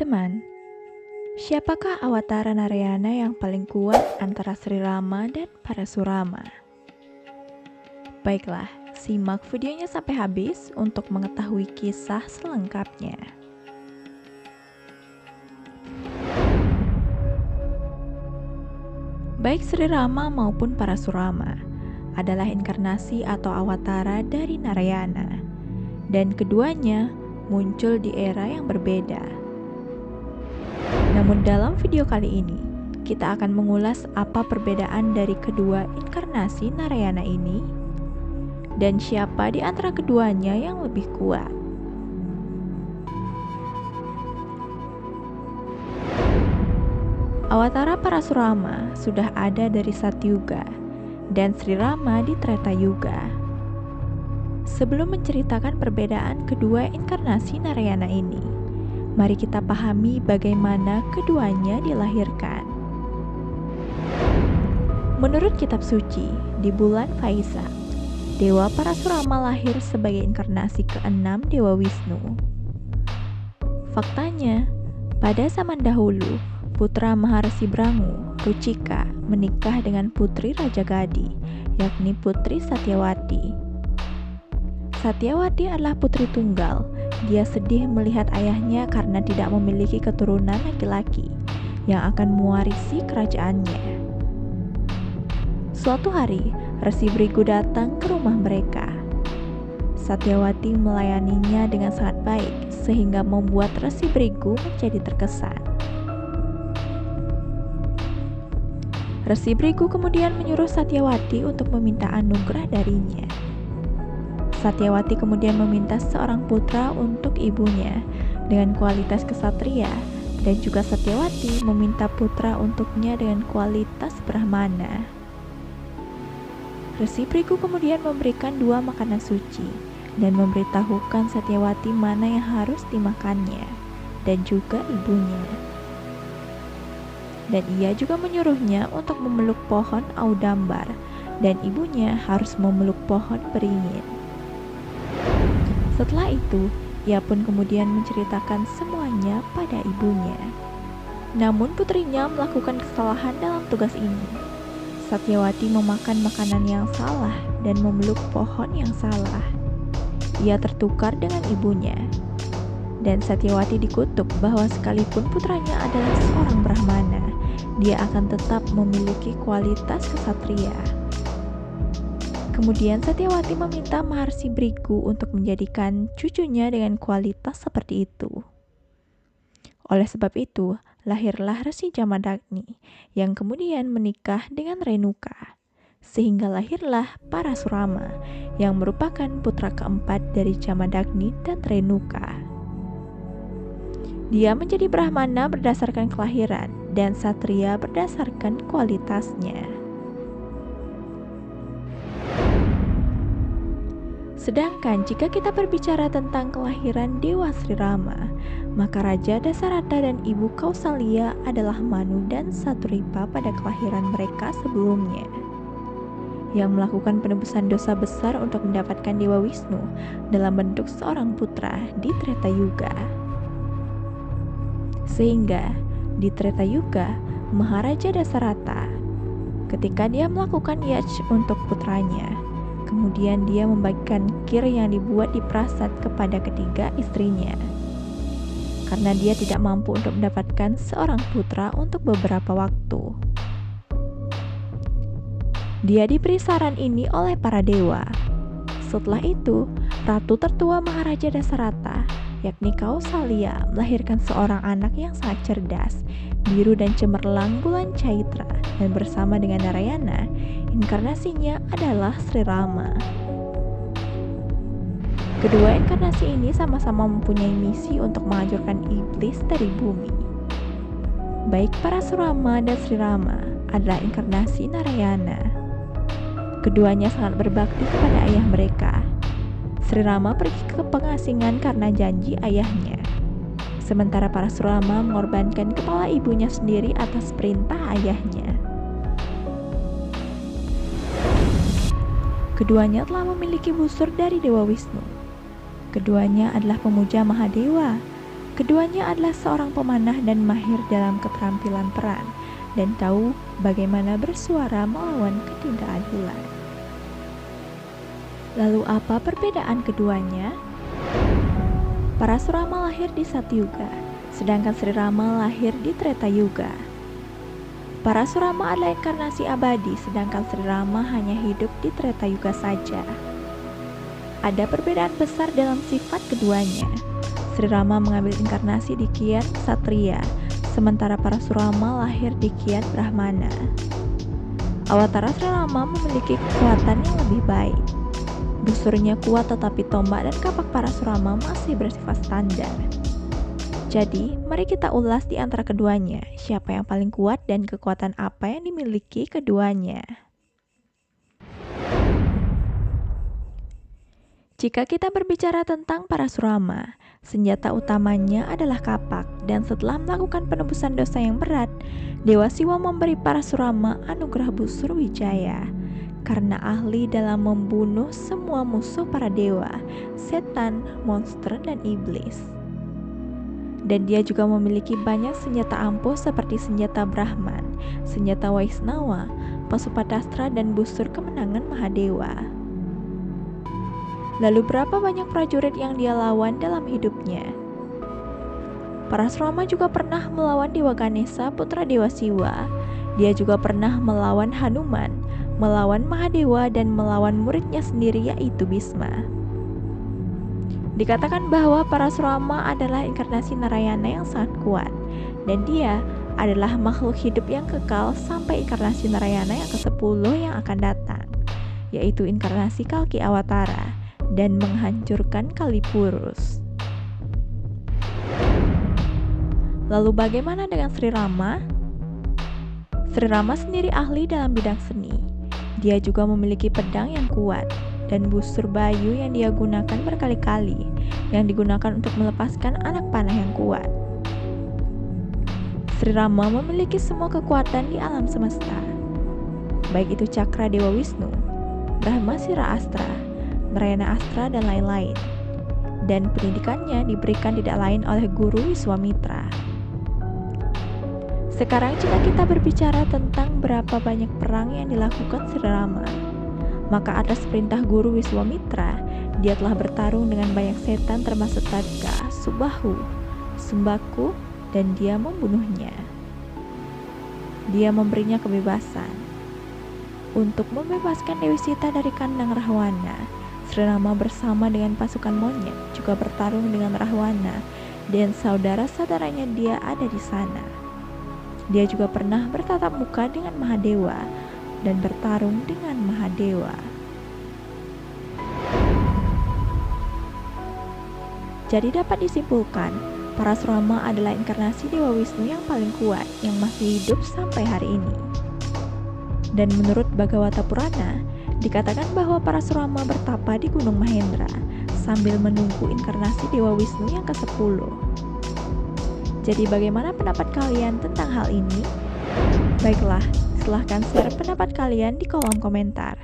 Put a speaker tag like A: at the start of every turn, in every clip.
A: Teman-teman, siapakah Awatara Narayana yang paling kuat antara Sri Rama dan Parasurama? Baiklah, simak videonya sampai habis untuk mengetahui kisah selengkapnya. Baik Sri Rama maupun Parasurama adalah inkarnasi atau awatara dari Narayana, dan keduanya muncul di era yang berbeda. Namun dalam video kali ini, kita akan mengulas apa perbedaan dari kedua inkarnasi Narayana ini dan siapa di antara keduanya yang lebih kuat. Awatara Parasurama sudah ada dari Satyuga dan Sri Rama di Treta Yuga. Sebelum menceritakan perbedaan kedua inkarnasi Narayana ini, mari kita pahami bagaimana keduanya dilahirkan. Menurut kitab suci, di bulan Vaisak, Dewa Parasurama lahir sebagai inkarnasi ke-6 Dewa Wisnu. Faktanya, pada zaman dahulu, putra Maharsi Brangu, Rucika, menikah dengan putri Raja Gadi, yakni Putri Satyawati. Satyawati adalah putri tunggal. Dia sedih melihat ayahnya karena tidak memiliki keturunan laki-laki yang akan mewarisi kerajaannya. Suatu hari, Resi Brigu datang ke rumah mereka. Satyawati melayaninya dengan sangat baik sehingga membuat Resi Brigu menjadi terkesan. Resi Brigu kemudian menyuruh Satyawati untuk meminta anugerah darinya. Satyawati kemudian meminta seorang putra untuk ibunya dengan kualitas kesatria, dan juga Satyawati meminta putra untuknya dengan kualitas brahmana. Resi Brigu kemudian memberikan 2 makanan suci dan memberitahukan Satyawati mana yang harus dimakannya dan juga ibunya. Dan ia juga menyuruhnya untuk memeluk pohon Audambar dan ibunya harus memeluk pohon beringin. Setelah itu, ia pun kemudian menceritakan semuanya pada ibunya. Namun putrinya melakukan kesalahan dalam tugas ini. Satyawati memakan makanan yang salah dan memeluk pohon yang salah. Ia tertukar dengan ibunya. Dan Satyawati dikutuk bahwa sekalipun putranya adalah seorang brahmana, dia akan tetap memiliki kualitas kesatria. Kemudian Satyawati meminta Maharsi Brigu untuk menjadikan cucunya dengan kualitas seperti itu. Oleh sebab itu, lahirlah Resi Jamadagni yang kemudian menikah dengan Renuka, sehingga lahirlah Parasurama yang merupakan putra keempat dari Jamadagni dan Renuka. Dia menjadi Brahmana berdasarkan kelahiran dan Satria berdasarkan kualitasnya. Sedangkan jika kita berbicara tentang kelahiran Dewa Sri Rama, maka Raja Dasarata dan Ibu Kausalya adalah Manu dan Saturipa pada kelahiran mereka sebelumnya, yang melakukan penebusan dosa besar untuk mendapatkan Dewa Wisnu dalam bentuk seorang putra di Treta Yuga. Sehingga di Treta Yuga, Maharaja Dasarata, ketika dia melakukan yaj untuk putranya, kemudian dia membagikan kir yang dibuat di prasat kepada ketiga istrinya. Karena dia tidak mampu untuk mendapatkan seorang putra untuk beberapa waktu. Dia diberi saran ini oleh para dewa. Setelah itu, Ratu tertua Maharaja Dasarata, yakni Kausalya, melahirkan seorang anak yang sangat cerdas, biru dan cemerlang bulan Chaitra, dan bersama dengan Narayana, inkarnasinya adalah Sri Rama. Kedua inkarnasi ini sama-sama mempunyai misi untuk menghancurkan iblis dari bumi. Baik Parasurama dan Sri Rama adalah inkarnasi Narayana. Keduanya sangat berbakti kepada ayah mereka. Sri Rama pergi ke pengasingan karena janji ayahnya. Sementara Parasurama mengorbankan kepala ibunya sendiri atas perintah ayahnya. Keduanya telah memiliki busur dari Dewa Wisnu. Keduanya adalah pemuja Mahadewa. Keduanya adalah seorang pemanah dan mahir dalam keterampilan peran dan tahu bagaimana bersuara melawan ketidakadilan. Lalu apa perbedaan keduanya? Parasurama lahir di Satyuga, sedangkan Sri Rama lahir di Treta Yuga. Parasurama adalah inkarnasi abadi, sedangkan Sri Rama hanya hidup di Treta Yuga saja. Ada perbedaan besar dalam sifat keduanya. Sri Rama mengambil inkarnasi di Kian Satria, sementara Parasurama lahir di Kian Brahmana. Awatara Sri Rama memiliki kekuatan yang lebih baik. Busurnya kuat tetapi tombak dan kapak Parasurama masih bersifat standar. Jadi, mari kita ulas di antara keduanya, siapa yang paling kuat dan kekuatan apa yang dimiliki keduanya. Jika kita berbicara tentang Parasurama, senjata utamanya adalah kapak, dan setelah melakukan penebusan dosa yang berat, Dewa Siwa memberi Parasurama anugerah busur wijaya. Karena ahli dalam membunuh semua musuh para dewa, setan, monster, dan iblis. Dan dia juga memiliki banyak senjata ampuh seperti senjata Brahman, senjata Waisnawa, Pasupatastra, dan busur kemenangan Mahadewa. Lalu berapa banyak prajurit yang dia lawan dalam hidupnya? Parasurama juga pernah melawan Dewa Ganesha, putra Dewa Siwa. Dia juga pernah melawan Hanuman, melawan Mahadewa, dan melawan muridnya sendiri yaitu Bhisma. Dikatakan bahwa Parasurama adalah inkarnasi Narayana yang sangat kuat, dan dia adalah makhluk hidup yang kekal sampai inkarnasi Narayana yang ke-10 yang akan datang, yaitu inkarnasi Kalki Awatara, dan menghancurkan Kalipurus. Lalu bagaimana dengan Sri Rama? Sri Rama sendiri ahli dalam bidang seni. Dia juga memiliki pedang yang kuat dan busur bayu yang dia gunakan berkali-kali, yang digunakan untuk melepaskan anak panah yang kuat. Sri Rama memiliki semua kekuatan di alam semesta, baik itu cakra Dewa Wisnu, Brahmasira Astra, Narayana Astra, dan lain-lain. Dan pendidikannya diberikan tidak lain oleh Guru Wiswamitra. Sekarang jika kita berbicara tentang berapa banyak perang yang dilakukan Sri Rama, maka atas perintah Guru Wiswamitra, dia telah bertarung dengan banyak setan termasuk Tadka, Subahu, Sumbaku, dan dia membunuhnya. Dia memberinya kebebasan. Untuk membebaskan Dewi Sita dari kandang Rahwana, Sri Rama bersama dengan pasukan monyet juga bertarung dengan Rahwana, dan saudara-saudaranya dia ada di sana. Dia juga pernah bertatap muka dengan Mahadewa dan bertarung dengan Mahadewa. Jadi dapat disimpulkan, Parasurama adalah inkarnasi Dewa Wisnu yang paling kuat yang masih hidup sampai hari ini. Dan menurut Bhagavata Purana, dikatakan bahwa Parasurama bertapa di Gunung Mahendra sambil menunggu inkarnasi Dewa Wisnu yang ke-10. Jadi bagaimana pendapat kalian tentang hal ini? Baiklah, silahkan share pendapat kalian di kolom komentar.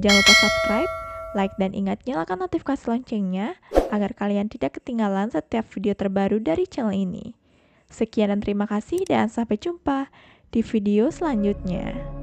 A: Jangan lupa subscribe, like, dan ingat nyalakan notifikasi loncengnya agar kalian tidak ketinggalan setiap video terbaru dari channel ini. Sekian dan terima kasih dan sampai jumpa di video selanjutnya.